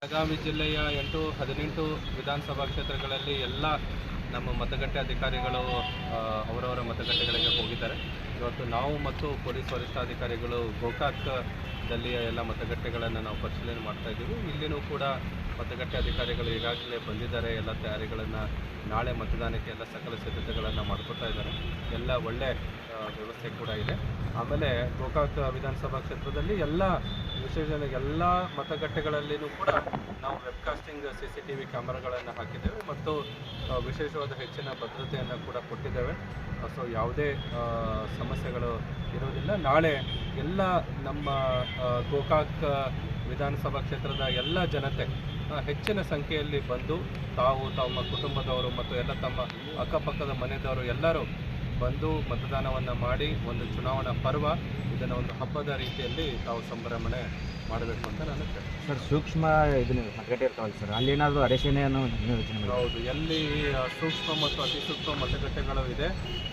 ಬೆಳಗಾವಿ ಜಿಲ್ಲೆಯ 18 ವಿಧಾನಸಭಾ ಕ್ಷೇತ್ರಗಳಲ್ಲಿ ಎಲ್ಲ ನಮ್ಮ ಮತಗಟ್ಟೆ ಅಧಿಕಾರಿಗಳು ಅವರವರ ಮತಗಟ್ಟೆಗಳಿಗೆ ಹೋಗಿದ್ದಾರೆ. ಇವತ್ತು ನಾವು ಮತ್ತು ಪೊಲೀಸ್ ವರಿಷ್ಠಾಧಿಕಾರಿಗಳು ಗೋಕಾಕ್ದಲ್ಲಿಯ ಎಲ್ಲ ಮತಗಟ್ಟೆಗಳನ್ನು ನಾವು ಪರಿಶೀಲನೆ ಮಾಡ್ತಾ ಇದ್ದೀವಿ. ಇಲ್ಲಿನೂ ಕೂಡ ಮತಗಟ್ಟೆ ಅಧಿಕಾರಿಗಳು ಈಗಾಗಲೇ ಬಂದಿದ್ದಾರೆ. ಎಲ್ಲ ತಯಾರಿಗಳನ್ನು ನಾಳೆ ಮತದಾನಕ್ಕೆ ಎಲ್ಲ ಸಕಲ ಸಿದ್ಧತೆಗಳನ್ನು ಮಾಡ್ಕೊತಾ ಇದ್ದಾರೆ. ಎಲ್ಲ ಒಳ್ಳೆ ವ್ಯವಸ್ಥೆ ಕೂಡ ಇದೆ. ಆಮೇಲೆ ಗೋಕಾಕ್ ವಿಧಾನಸಭಾ ಕ್ಷೇತ್ರದಲ್ಲಿ ಎಲ್ಲ ಮತಗಟ್ಟೆಗಳಲ್ಲಿನೂ ಕೂಡ ನಾವು ವೆಬ್ಕಾಸ್ಟಿಂಗ್ CCTV ಕ್ಯಾಮರಾಗಳನ್ನು ಹಾಕಿದ್ದೇವೆ ಮತ್ತು ವಿಶೇಷವಾದ ಹೆಚ್ಚಿನ ಭದ್ರತೆಯನ್ನು ಕೂಡ ಕೊಟ್ಟಿದ್ದೇವೆ. ಸೊ ಯಾವುದೇ ಸಮಸ್ಯೆಗಳು ಇರೋದಿಲ್ಲ. ನಾಳೆ ಎಲ್ಲ ನಮ್ಮ ಗೋಕಾಕ್ ವಿಧಾನಸಭಾ ಕ್ಷೇತ್ರದ ಎಲ್ಲ ಜನತೆ ಹೆಚ್ಚಿನ ಸಂಖ್ಯೆಯಲ್ಲಿ ಬಂದು ತಮ್ಮ ಕುಟುಂಬದವರು ಮತ್ತು ಎಲ್ಲ ತಮ್ಮ ಅಕ್ಕಪಕ್ಕದ ಮನೆಯವರು ಎಲ್ಲರೂ ಬಂದು ಮತದಾನವನ್ನು ಮಾಡಿ ಒಂದು ಚುನಾವಣಾ ಪರ್ವ ಇದನ್ನು ಒಂದು ಹಬ್ಬದ ರೀತಿಯಲ್ಲಿ ತಾವು ಸಂಭ್ರಮಣೆ ಮಾಡಬೇಕು ಅಂತ ನಾನು ಕೇಳ್ತೀನಿ. ಸರ್, ಸೂಕ್ಷ್ಮ ಇದನ್ನು ಮತಗಟ್ಟೆ ಇರ್ತಾವಲ್ಲ ಸರ್, ಅಲ್ಲಿ ಏನಾದರೂ ಅಡಚಣೆಯನ್ನು ಹೌದು, ಎಲ್ಲಿ ಸೂಕ್ಷ್ಮ ಮತ್ತು ಅತಿ ಸೂಕ್ಷ್ಮ ಮತಗಟ್ಟೆಗಳು ಇದೆ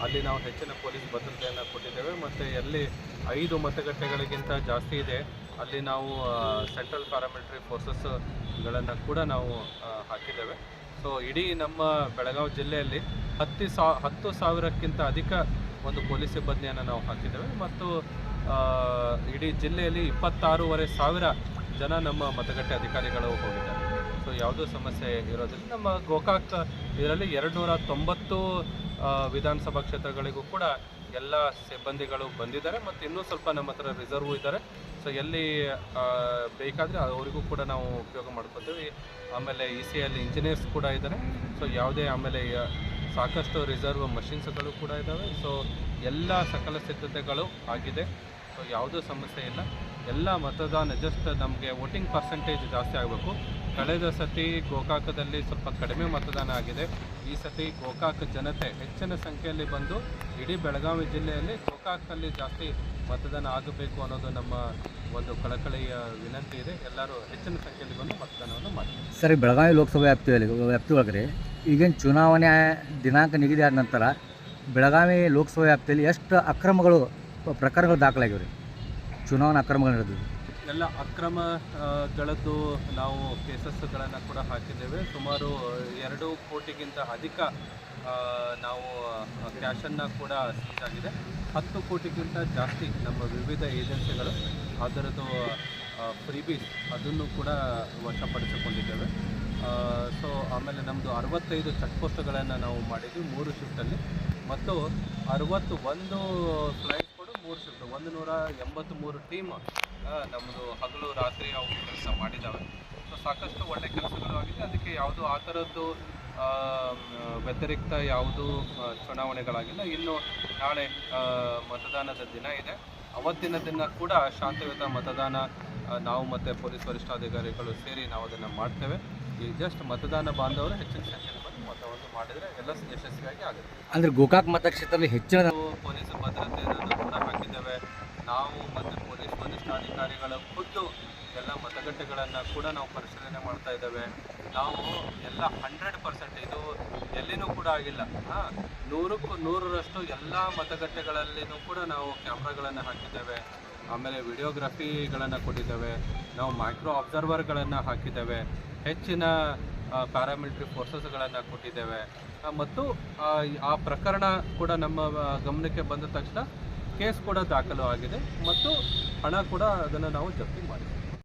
ಅಲ್ಲಿ ನಾವು ಹೆಚ್ಚಿನ ಪೊಲೀಸ್ ಭದ್ರತೆಯನ್ನು ಕೊಟ್ಟಿದ್ದೇವೆ. ಮತ್ತು ಎಲ್ಲಿ 5 ಮತಗಟ್ಟೆಗಳಿಗಿಂತ ಜಾಸ್ತಿ ಇದೆ ಅಲ್ಲಿ ನಾವು ಸೆಂಟ್ರಲ್ ಪ್ಯಾರಾಮಿಲಿಟರಿ ಫೋರ್ಸಸ್ಗಳನ್ನು ಕೂಡ ನಾವು ಹಾಕಿದ್ದೇವೆ. ಸೊ ಇಡೀ ನಮ್ಮ ಬೆಳಗಾವಿ ಜಿಲ್ಲೆಯಲ್ಲಿ 10,000ಕ್ಕಿಂತ ಅಧಿಕ ಒಂದು ಪೊಲೀಸ್ ಸಿಬ್ಬಂದಿಯನ್ನು ನಾವು ಹಾಕಿದ್ದೇವೆ ಮತ್ತು ಇಡೀ ಜಿಲ್ಲೆಯಲ್ಲಿ 26,500 ಜನ ನಮ್ಮ ಮತಗಟ್ಟೆ ಅಧಿಕಾರಿಗಳು ಹೋಗಿದ್ದಾರೆ. ಸೊ ಯಾವುದೂ ಸಮಸ್ಯೆ ಇರೋದಿಲ್ಲ. ನಮ್ಮ ಗೋಕಾಕ್ ಇದರಲ್ಲಿ 290 ವಿಧಾನಸಭಾ ಕ್ಷೇತ್ರಗಳಿಗೂ ಕೂಡ ಎಲ್ಲ ಸಿಬ್ಬಂದಿಗಳು ಬಂದಿದ್ದಾರೆ ಮತ್ತು ಇನ್ನೂ ಸ್ವಲ್ಪ ನಮ್ಮ ಹತ್ರ ರಿಸರ್ವ್ ಇದ್ದಾರೆ. ಸೊ ಎಲ್ಲಿ ಬೇಕಾದರೆ ಅವರಿಗೂ ಕೂಡ ನಾವು ಉಪಯೋಗ ಮಾಡ್ಕೊತೀವಿ. ಆಮೇಲೆ ECL ಇಂಜಿನಿಯರ್ಸ್ ಕೂಡ ಇದ್ದಾರೆ. ಸೊ ಯಾವುದೇ ಆಮೇಲೆ ಸಾಕಷ್ಟು ರಿಸರ್ವ್ ಮಷಿನ್ಸ್ಗಳು ಕೂಡ ಇದ್ದಾವೆ. ಸೊ ಎಲ್ಲ ಸಕಲ ಸಿದ್ಧತೆಗಳು ಆಗಿದೆ. ಸೊ ಯಾವುದೂ ಸಮಸ್ಯೆ ಇಲ್ಲ. ಎಲ್ಲ ಮತದಾನ ಜಸ್ಟ್ ನಮಗೆ ವೋಟಿಂಗ್ ಪರ್ಸೆಂಟೇಜ್ ಜಾಸ್ತಿ ಆಗಬೇಕು. ಕಳೆದ ಸತಿ ಗೋಕಾಕದಲ್ಲಿ ಸ್ವಲ್ಪ ಕಡಿಮೆ ಮತದಾನ ಆಗಿದೆ. ಈ ಸತಿ ಗೋಕಾಕ್ ಜನತೆ ಹೆಚ್ಚಿನ ಸಂಖ್ಯೆಯಲ್ಲಿ ಬಂದು ಇಡೀ ಬೆಳಗಾವಿ ಜಿಲ್ಲೆಯಲ್ಲಿ ಗೋಕಾಕಲ್ಲಿ ಜಾಸ್ತಿ ಮತದಾನ ಆಗಬೇಕು ಅನ್ನೋದು ನಮ್ಮ ಒಂದು ಕಳಕಳಿಯ ವಿನಂತಿ ಇದೆ. ಎಲ್ಲರೂ ಹೆಚ್ಚಿನ ಸಂಖ್ಯೆಯಲ್ಲಿ ಬಂದು ಮತದಾನವನ್ನು ಮಾಡಿ. ಸರ್, ಬೆಳಗಾವಿ ಲೋಕಸಭಾ ವ್ಯಾಪ್ತಿ ಒಳಗಡೆ ಈಗೇನು ಚುನಾವಣೆ ದಿನಾಂಕ ನಿಗದಿ ಆದ ನಂತರ ಬೆಳಗಾವಿ ಲೋಕಸಭಾ ವ್ಯಾಪ್ತಿಯಲ್ಲಿ ಎಷ್ಟು ಪ್ರಕರಣಗಳು ದಾಖಲಾಗಿವೆ ರೀ? ಚುನಾವಣಾ ಅಕ್ರಮಗಳು ನಡೆದಿವೆ. ಎಲ್ಲ ಅಕ್ರಮಗಳದ್ದು ನಾವು ಕೇಸಸ್ಗಳನ್ನು ಕೂಡ ಹಾಕಿದ್ದೇವೆ. ಸುಮಾರು 2 ಕೋಟಿಗಿಂತ ಅಧಿಕ ನಾವು ಕ್ಯಾಶನ್ನು ಕೂಡ ಸೀಜ್ ಆಗಿದೆ. 10 ಕೋಟಿಗಿಂತ ಜಾಸ್ತಿ ನಮ್ಮ ವಿವಿಧ ಏಜೆನ್ಸಿಗಳು ಅದರದ್ದು ಫ್ರೀಬೀಸ್ ಅದನ್ನು ಕೂಡ ವಶಪಡಿಸಿಕೊಂಡಿದ್ದೇವೆ. ಸೊ ಆಮೇಲೆ ನಮ್ಮದು 65 ಚೆಕ್ ಪೋಸ್ಟ್ಗಳನ್ನು ನಾವು ಮಾಡಿದ್ವಿ 3 ಶಿಫ್ಟಲ್ಲಿ ಮತ್ತು 61 ಫ್ಲೈಟ್ ಕೂಡ 3 ಶಿಫ್ಟ್ 183 ಟೀಮ್ ನಮ್ಮದು ಹಗಲು ರಾತ್ರಿ ಅವು ಕೆಲಸ ಮಾಡಿದ್ದಾವೆ. ಸೊ ಸಾಕಷ್ಟು ಒಳ್ಳೆ ಕೆಲಸಗಳು ಆಗಿದೆ. ಅದಕ್ಕೆ ಯಾವುದೂ ಆ ಥರದ್ದು ವ್ಯತಿರಿಕ್ತ ಯಾವುದೂ ಚುನಾವಣೆಗಳಾಗಿಲ್ಲ. ಇನ್ನು ನಾಳೆ ಮತದಾನದ ದಿನ ಇದೆ. ಅವತ್ತಿನ ದಿನ ಕೂಡ ಶಾಂತಿಯುತ ಮತದಾನ ನಾವು ಮತ್ತು ಪೊಲೀಸ್ ವರಿಷ್ಠಾಧಿಕಾರಿಗಳು ಸೇರಿ ನಾವು ಅದನ್ನು ಮಾಡ್ತೇವೆ. ಈ ಜಸ್ಟ್ ಮತದಾನ ಬಾಂಧವರು ಹೆಚ್ಚಿನ ಸಂಖ್ಯೆಯಲ್ಲಿ ಬಂದು ಮತವನ್ನು ಮಾಡಿದರೆ ಎಲ್ಲ ಯಶಸ್ವಿಯಾಗಿ ಆಗುತ್ತೆ. ಅಂದರೆ ಗೋಕಾಕ್ ಮತಕ್ಷೇತ್ರದಲ್ಲಿ ಹೆಚ್ಚಿನ ಪೊಲೀಸ್ ಭದ್ರತೆಯನ್ನು ಕೂಡ ಹಾಕಿದ್ದೇವೆ. ನಾವು ಮತ್ತು ಪೊಲೀಸ್ ವರಿಷ್ಠಾಧಿಕಾರಿಗಳ ಖುದ್ದು ಎಲ್ಲ ಮತಗಟ್ಟೆಗಳನ್ನು ಕೂಡ ನಾವು ಪರಿಶೀಲನೆ ಮಾಡ್ತಾ ಇದ್ದೇವೆ. ನಾವು ಎಲ್ಲ 100% ಇದು ಎಲ್ಲಿನೂ ಕೂಡ ಆಗಿಲ್ಲ. 100ಕ್ಕೂ 100ರಷ್ಟು ಎಲ್ಲ ಮತಗಟ್ಟೆಗಳಲ್ಲಿನೂ ಕೂಡ ನಾವು ಕ್ಯಾಮ್ರಾಗಳನ್ನು ಹಾಕಿದ್ದೇವೆ. ಆಮೇಲೆ ವಿಡಿಯೋಗ್ರಫಿಗಳನ್ನು ಕೊಟ್ಟಿದ್ದೇವೆ. ನಾವು ಮೈಕ್ರೋ ಅಬ್ಸರ್ವರ್ಗಳನ್ನು ಹಾಕಿದ್ದೇವೆ. ಹೆಚ್ಚಿನ ಪ್ಯಾರಾಮಿಲಿಟರಿ ಫೋರ್ಸಸ್ಗಳನ್ನು ಕೊಟ್ಟಿದ್ದೇವೆ ಮತ್ತು ಆ ಪ್ರಕರಣ ಕೂಡ ನಮ್ಮ ಗಮನಕ್ಕೆ ಬಂದ ತಕ್ಷಣ ಕೇಸ್ ಕೂಡ ದಾಖಲು ಆಗಿದೆ ಮತ್ತು ಹಣ ಕೂಡ ಅದನ್ನು ನಾವು ಜಪ್ತಿ ಮಾಡಿದ್ದೇವೆ.